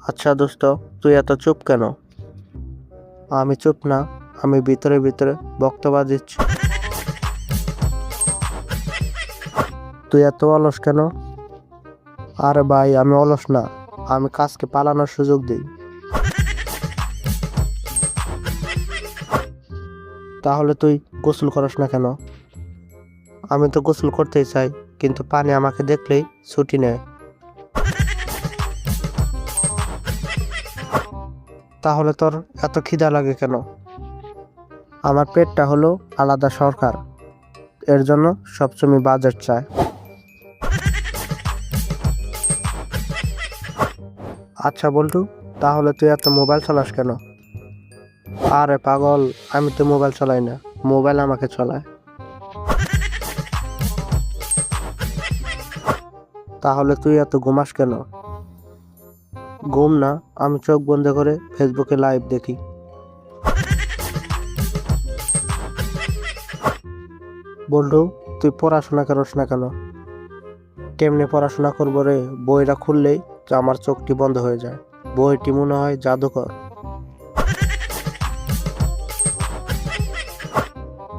আচ্ছা দোস্ত, তুই এত চুপ কেন? আমি চুপ না, আমি ভিতরে ভিতরে বক্তব্য দিচ্ছি। তুই এত অলস কেন? আরে ভাই, আমি অলস না, আমি কাজকে পালানোর সুযোগ দিই। তাহলে তুই গোসল করস না কেন? আমি তো গোসল করতেই চাই, কিন্তু পানি আমাকে দেখলেই ছুটি নেয়। তাহলে তোর এত খিদা লাগে কেন? আমার পেটটা হলো আলাদা সরকার, এর জন্য সবসময় বাজেট চায়। আচ্ছা বল্টু, তাহলে তুই এত মোবাইল চালাস কেন? আরে পাগল, আমি তো মোবাইল চালাই না, মোবাইল আমাকে চালায়। তাহলে তুই এত ঘুমাস কেন? ঘুম না, আমি চোখ বন্ধ করে ফেসবুকে লাইভ দেখি। বল্টু, তুই পড়াশোনা করস না কেন? কেমনে পড়াশোনা করবো রে, বইটা খুললেই তো আমার চোখটি বন্ধ হয়ে যায়, বইটি মনে হয় জাদুকর।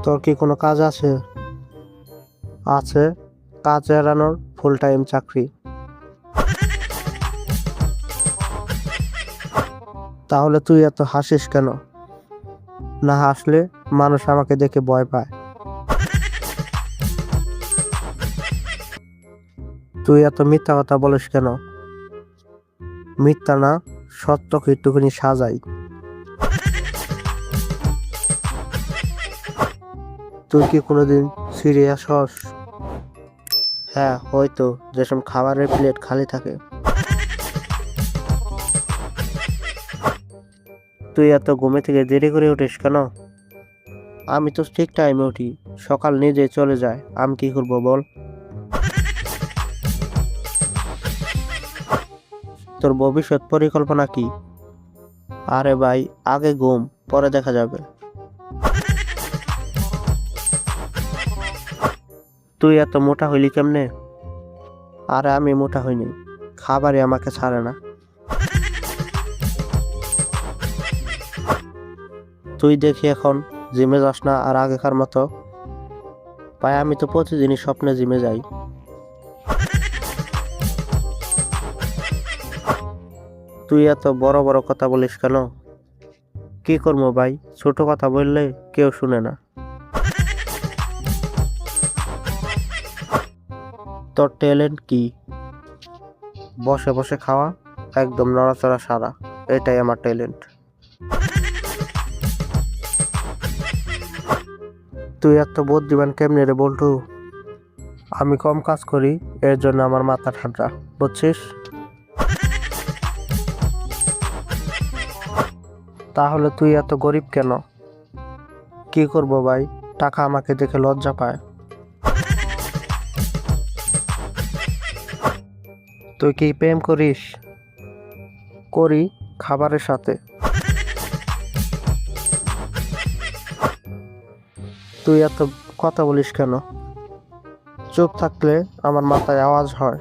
তোর কি কোনো কাজ আছে? আছে, কাজ এড়ানোর ফুল টাইম চাকরি। তাহলে তুই এত হাসিস কেন? না হাসলে মানুষ আমাকে দেখে ভয় পায়। তুই এত মিথ্যা কথা বলিস কেন? মিথ্যা না, সত্যকে একটুখানি সাজাই। তুই কি কোনোদিন সিরিয়াস হস? হ্যাঁ হয়তো, যেসব খাবারের প্লেট খালি থাকে। তুই এত ঘুমে থেকে দেরি করে উঠিস কেন? আমি তো ঠিক টাইমে উঠি, সকাল নিজে চলে যায়, আমি কি করবো বল? তোর ভবিষ্যৎ পরিকল্পনা কি? আরে ভাই, আগে ঘুম, পরে দেখা যাবে। তুই এত মোটা হইলি কেমনে? আরে আমি মোটা হইনি, খাবারই আমাকে ছাড়ে না। তুই দেখি এখন জিমে যাস না আর আগেকার মতো। ভাই আমি তো প্রতিদিনই স্বপ্নে জিমে যাই। তুই এত বড় বড় কথা বলিস কেন? কি করবো ভাই, ছোট কথা বললে কেউ শুনে না। তোর ট্যালেন্ট কি? বসে বসে খাওয়া, একদম নড়াচড়া সারা, এটাই আমার ট্যালেন্ট। তুই এত বুদ্ধিমান কেমনে রে বল্টু? আমি কম কাজ করি, এর জন্য আমার মাথা ঠান্ডা, বুঝছিস? তাহলে তুই এত গরিব কেন? কি করব ভাই, টাকা আমাকে দেখে লজ্জা পায়। তুই কি প্রেম করিস? করি, খাবারের সাথে। তুই এত কথা বলিস কেন? চুপ থাকলে আমার মাথায় আওয়াজ হয়।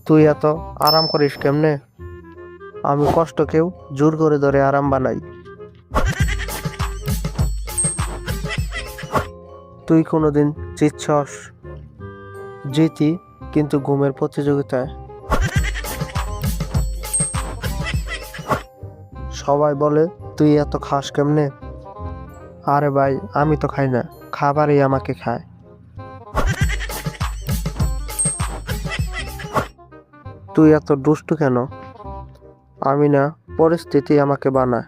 তুই এত আরাম করিস কেমনে? আমি কষ্টকেও জোর করে ধরে আরাম বানাই। তুই কোনোদিন জিতছস? জিতি, কিন্তু ঘুমের প্রতিযোগিতায়। সবাই বলে তুই এত খাস কেমনে? আরে ভাই, আমি তো খাই না, খাবারই আমাকে খায়। তুই এত দুষ্টু কেন? আমি না, পরিস্থিতি আমাকে বানায়।